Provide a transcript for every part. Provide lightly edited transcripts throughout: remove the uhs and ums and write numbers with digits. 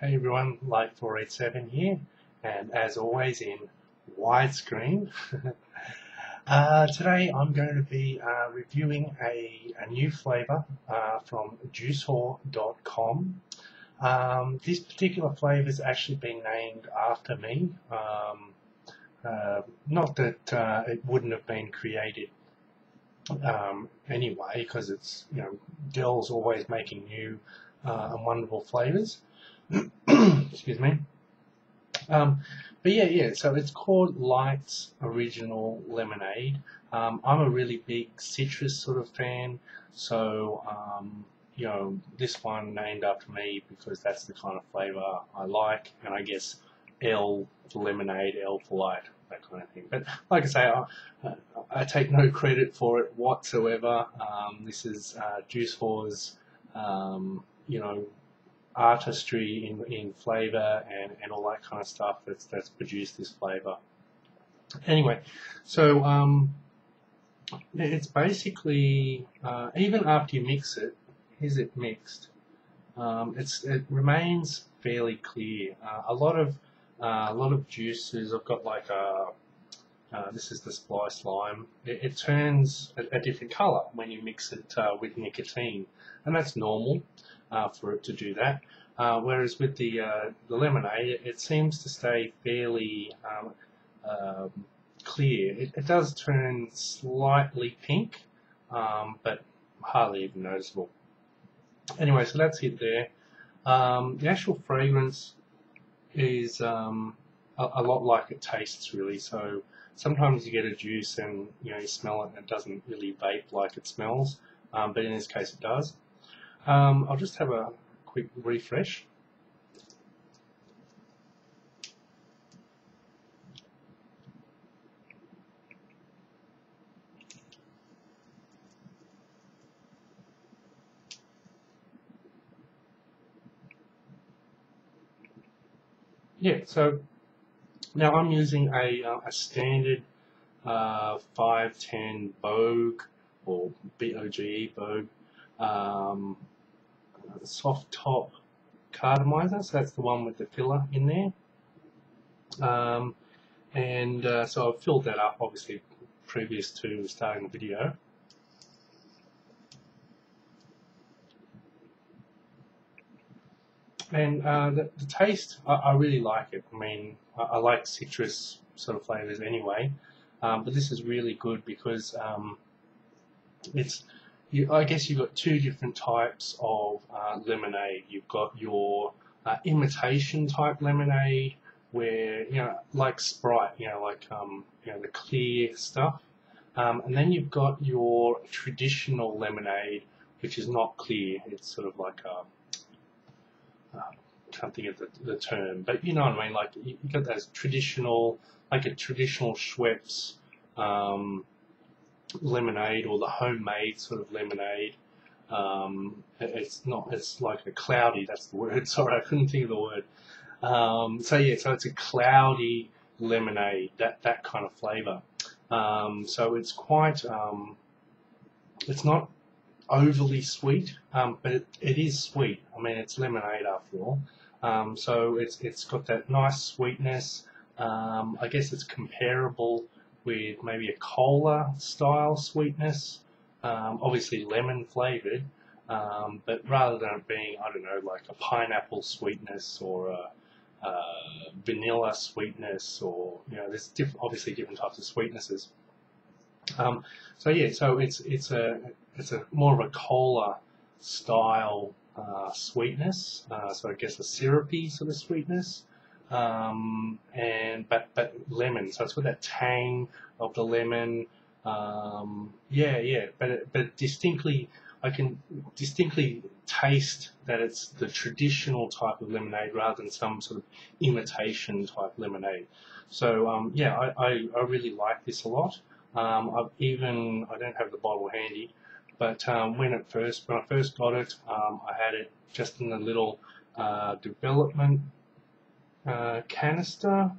Hey everyone, Light487 here, and as always in widescreen. Today I'm going to be reviewing a new flavour from JuiceWhore.com. This particular flavour has actually been named after me. Not that it wouldn't have been created anyway, because it's, Dell's always making new and wonderful flavours. Excuse me. But yeah, so it's called Light's Original Lemonade. I'm a really big citrus sort of fan, so this one named after me because that's the kind of flavour I like, and I guess L for lemonade, L for light, that kind of thing. But like I say, I take no credit for it whatsoever. This is JuiceWhore's, artistry in flavour and all that kind of stuff that's produced this flavour. Anyway, so it's basically even after you mix it, is it mixed? It remains fairly clear. A lot of juices. I've got like this is the spliced lime. It turns a different colour when you mix it with nicotine, and that's normal for it to do that. Whereas with the lemonade, it seems to stay fairly clear. It does turn slightly pink, but hardly even noticeable. Anyway, so that's it there. The actual fragrance is a lot like it tastes, really. So sometimes you get a juice and you smell it and it doesn't really vape like it smells, but in this case it does. I'll just have a quick refresh. Yeah, so now I'm using a standard 510 Bogue, or BOGE Bogue, soft top cartomizer, so that's the one with the filler in there. So I've filled that up, obviously, previous to starting the video. And the taste, I really like it. I mean, I like citrus sort of flavours anyway, but this is really good because I guess you've got two different types of lemonade. You've got your imitation type lemonade, where like Sprite, the clear stuff, and then you've got your traditional lemonade, which is not clear. It's sort of like a can't think of the term, but you know what I mean. Like you got those traditional, like a traditional Schweppes lemonade, or the homemade sort of lemonade. It's like a cloudy, that's the word, sorry, I couldn't think of the word. So it's a cloudy lemonade, that kind of flavour. So it's quite, it's not overly sweet, but it is sweet. I mean, it's lemonade after all. So it's got that nice sweetness. I guess it's comparable with maybe a cola style sweetness, obviously lemon flavored, but rather than it being, I don't know, like a pineapple sweetness or a vanilla sweetness, or there's obviously different types of sweetnesses. So it's a more of a cola style sweetness, so I guess a syrupy sort of sweetness, but lemon, so it's got that tang of the lemon. But distinctly, I can distinctly taste that it's the traditional type of lemonade rather than some sort of imitation type lemonade. So I really like this a lot. I don't have the bottle handy, but when I first got it, I had it just in a little development canister.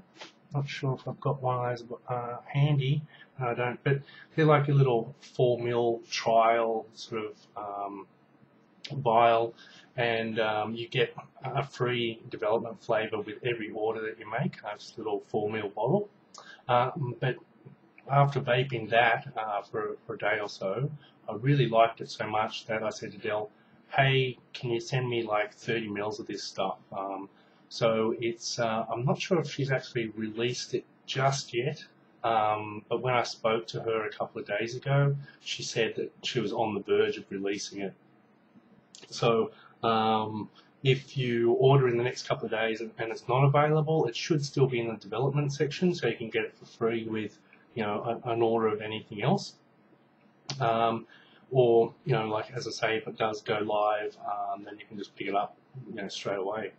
Not sure if I've got one of those handy. I don't, but they're like a little 4 ml trial sort of vial, and you get a free development flavour with every order that you make. It's a little 4 ml bottle. But after vaping that for a day or so, I really liked it so much that I said to Dell, hey, can you send me like 30 mils of this stuff? So it's, I'm not sure if she's actually released it just yet, but when I spoke to her a couple of days ago, she said that she was on the verge of releasing it. So if you order in the next couple of days and it's not available, it should still be in the development section, so you can get it for free with, you know, an order of anything else. Or, you know, like as I say, if it does go live, then you can just pick it up, you know, straight away.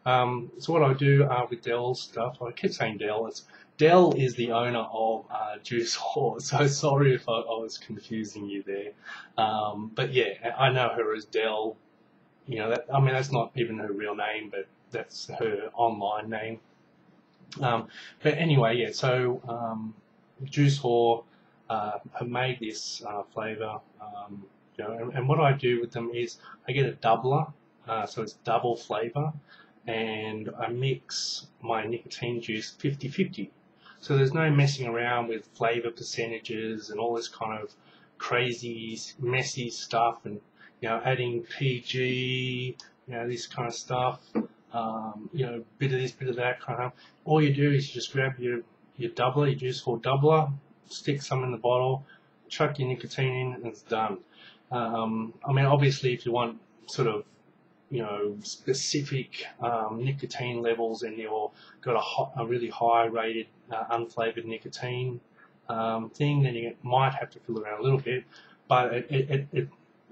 So what I do with Dell's stuff, I keep saying Dell, Dell is the owner of JuiceWhore, so sorry if I was confusing you there. But yeah, I know her as Dell. You know, I mean, that's not even her real name, but that's her online name. But anyway, yeah, so JuiceWhore have made this flavour, you know, and what I do with them is I get a doubler, so it's double flavour, and I mix my nicotine juice 50-50. So there's no messing around with flavour percentages and all this kind of crazy, messy stuff, and you know, adding PG, you know, this kind of stuff, you know, bit of this, bit of that kind of. All you do is you just grab your doubler, your JuiceWhore doubler, stick some in the bottle, chuck your nicotine in, and it's done. I mean, obviously, if you want sort of, you know, specific nicotine levels, and you've got a really high rated unflavoured nicotine thing, then you might have to fiddle around a little bit, but it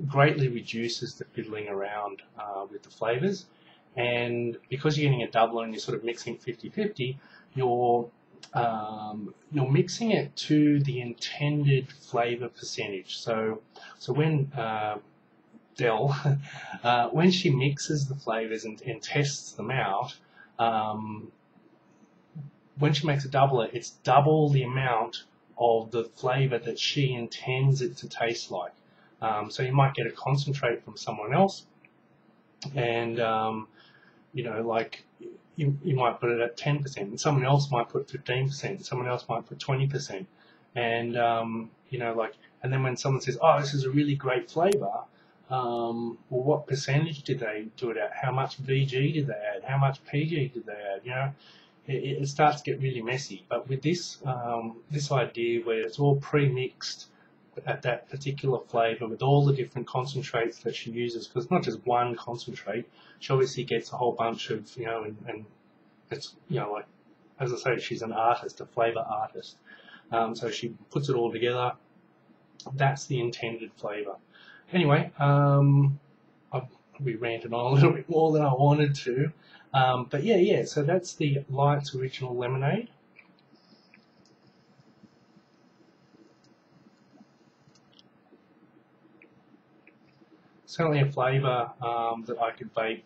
greatly reduces the fiddling around with the flavours. And because you're getting a doubler and you're sort of mixing 50-50, you're mixing it to the intended flavour percentage. So when Dell, when she mixes the flavours and tests them out, when she makes a doubler, it's double the amount of the flavour that she intends it to taste like. So you might get a concentrate from someone else, and you know, like you might put it at 10%, and someone else might put 15%, someone else might put 20%, and you know, like, and then when someone says, "Oh, this is a really great flavour," well, what percentage did they do it at? How much VG did they add? How much PG did they add? You know, it starts to get really messy. But with this this idea where it's all pre-mixed at that particular flavour with all the different concentrates that she uses, because it's not just one concentrate, she obviously gets a whole bunch of, you know, and it's, you know, like, as I say, she's an artist, a flavour artist, so she puts it all together. That's the intended flavour. Anyway, we ranted on a little bit more than I wanted to, but yeah, so that's the Lights Original Lemonade. Certainly a flavour that I could vape,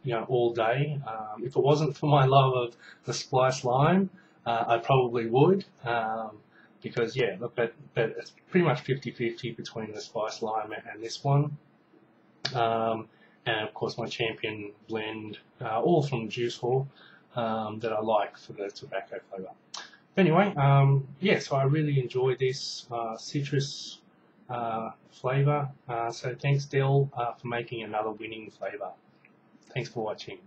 you know, all day. If it wasn't for my love of the spiced lime, I probably would, because yeah, but it's pretty much 50-50 between the spiced lime and this one. And of course my champion blend, all from JuiceWhore, that I like for the tobacco flavour. Anyway, yeah, so I really enjoy this citrus flavour. So thanks, Dell, for making another winning flavour. Thanks for watching.